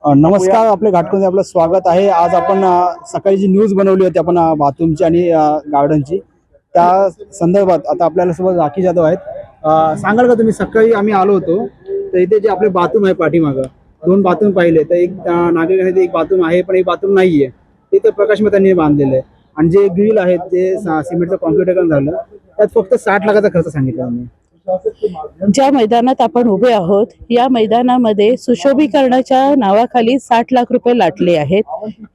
नमस्कार, आपले घाटकोणमध्ये आपलं स्वागत आहे। आज आपण सकाळी जी न्यूज बनवली होती आपण बाथरूमची आणि गार्डनची, त्या संदर्भात आता आपल्याला सोबत राखी जाधव आहेत। सांगाल का तुम्ही, सकाळी आम्ही आलो होतो तर इथे जे आपले बाथरूम आहे पाठीमागं, दोन बाथरूम पाहिले तर एक नागरिकांनी एक बाथरूम आहे पण एक बाथरूम नाहीये, तिथे प्रकाश मेहतांनी बांधलेलं आहे। आणि जे ग्रिल आहेत जे सिमेंटचं कॉन्क्रिटीकरण झालं त्यात फक्त 60 लाखाचा खर्च सांगितला आम्ही। ज्या मैदानात आपण उभे आहोत या मैदानामध्ये सुशोभीकरणाच्या नावाखाली 60 लाख रुपये लाटले आहेत।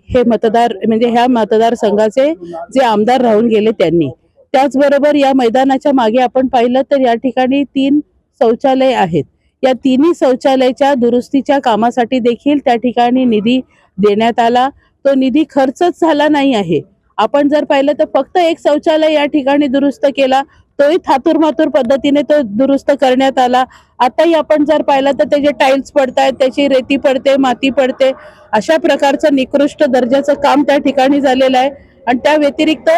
हे मतदार म्हणजे ह्या मतदारसंघाचे जे आमदार राहून गेले त्यांनी। त्याचबरोबर या मैदानाच्या मागे आपण पाहिलं तर या ठिकाणी 3 शौचालय आहेत। या तिन्ही शौचालयाच्या दुरुस्तीच्या कामासाठी देखील त्या ठिकाणी निधी देण्यात आला, तो निधी खर्चच झाला नाही आहे। आपण जर पाहिलं तर फक्त एक शौचालय या ठिकाणी दुरुस्त केला, तोही थातुरमातुर पद्धतीने तो दुरुस्त करण्यात आला। आताही आपण जर पाहिलं तर त्याचे टाइल्स पडतायत, त्याची रेती पडते, माती पडते, अशा प्रकारचं निकृष्ट दर्जाचं काम त्या ठिकाणी झालेलं आहे। आणि त्या व्यतिरिक्त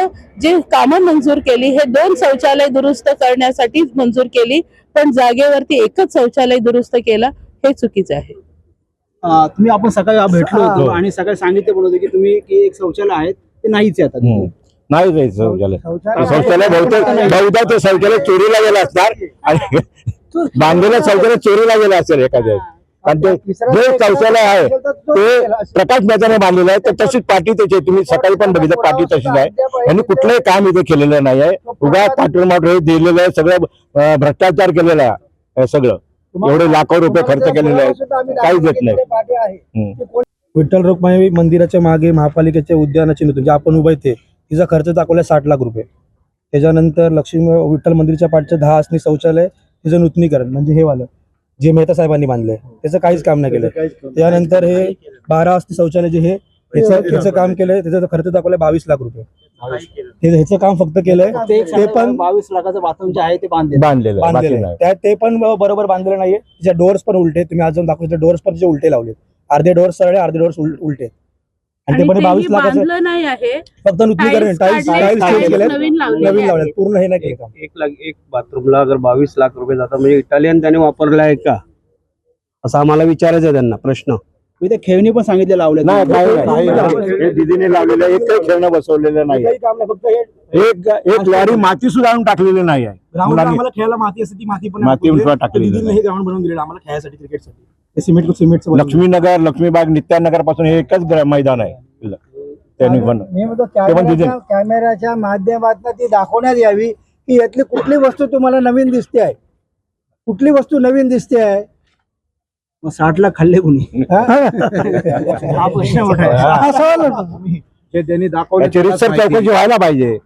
जे कामं मंजूर केली हे 2 शौचालय दुरुस्त करण्यासाठी मंजूर केली, पण जागेवरती एकच शौचालय दुरुस्त केला, हे चुकीचं आहे। तुम्ही आपण सकाळी भेटलो होतो आणि सकाळी सांगितलं पण होतं की तुम्ही की एक शौचालय आहेत ते नाहीच आहे आता। नाही जायचं शौचालय बहुधा ते शौचालय चोरीला गेलं असणार आणि बांधलेलं शौचालय चोरीला गेलं असेल एखाद्या। कारण ते जे शौचालय आहे ते प्रकाश मेहताने बांधलेलं आहे, तर तशीच पाठी त्याची तुम्ही सकाळी पण बघितलं, पाठी तशीच आहे। यांनी कुठलंही काम इथे केलेलं नाही आहे, उगा थाटूरमाटूर हे दिलेलं आहे, सगळं भ्रष्टाचार केलेला आहे, सगळं एवढे लाखो रुपये खर्च केलेले आहेत, काहीच देत नाही। विठ्ठल रुक्माई मंदिराच्या मागे महापालिकेच्या उद्यानाची नूतन जे आपण उभे ते तिचा खर्च दाखवला 60 लाख रुपये। त्याच्यानंतर लक्ष्मी विठ्ठल मंदिराच्या पाठचं 10 असणी शौचालय तिचं नूतनीकरण म्हणजे हे वालं जे मेहता साहेबांनी बांधलंय त्याचं काहीच काम नाही केलं। त्यानंतर हे 12 असणी शौचालय जे हे ह्याचं काम केलंय, त्याचा खर्च दाखवलाय 22 लाख रुपये। ह्याचं काम फक्त केलंय, ते पण 22 लाखाचं बाथरूम जे आहे ते बांधलेलं आहे, ते पण बरोबर बांधलेलं नाहीये। त्याच्या डोअर्स पण उलटे, तुम्ही आज जाऊन दाखवतो डोअर्स पण त्याचे उलटे लावले, अर्धे डोअर्स सरळे अर्धे डोअर्स उलटे। आणि ते पण 22 लाखाचं नाही आहे, फक्त नूतनीकरण, टाइल्स चेंज केले, नवीन लावले, पूर्ण हे नाही केलं काम। एक बाथरूमला अगर 22 लाख रुपये जातात म्हणजे इटालियन त्याने वापरला आहे का, असं आम्हाला विचारायचं आहे त्यांना प्रश्न। इथे खेळणी पण सांगितले लावले नाही, दीदीने लावलेलं एकही खेळणं बसवलेलं नाही, एक लॉरी माती सुद्धा आणून टाकलेली नाही आहे। आम्हाला खेळायला माती असते, ती माती पण माती टाकलेली हे ग्राउंड बनवून दिलेलं आम्हाला खेळायसाठी, क्रिकेटसाठी। सिमेंटचं लक्ष्मीनगर, लक्ष्मीबाग, नित्यानगर पासून हे एकच मैदान आहे त्यांनी पण मी म्हणतो कॅमेराच्या माध्यमातून ती दाखवण्यात यावी की यातली कुठली वस्तू तुम्हाला नवीन दिसते आहे, कुठली वस्तू नवीन दिसते आहे। 60 लाख खाल्ले कोणी? त्यांनी दाखवलं चौकशी व्हायला पाहिजे।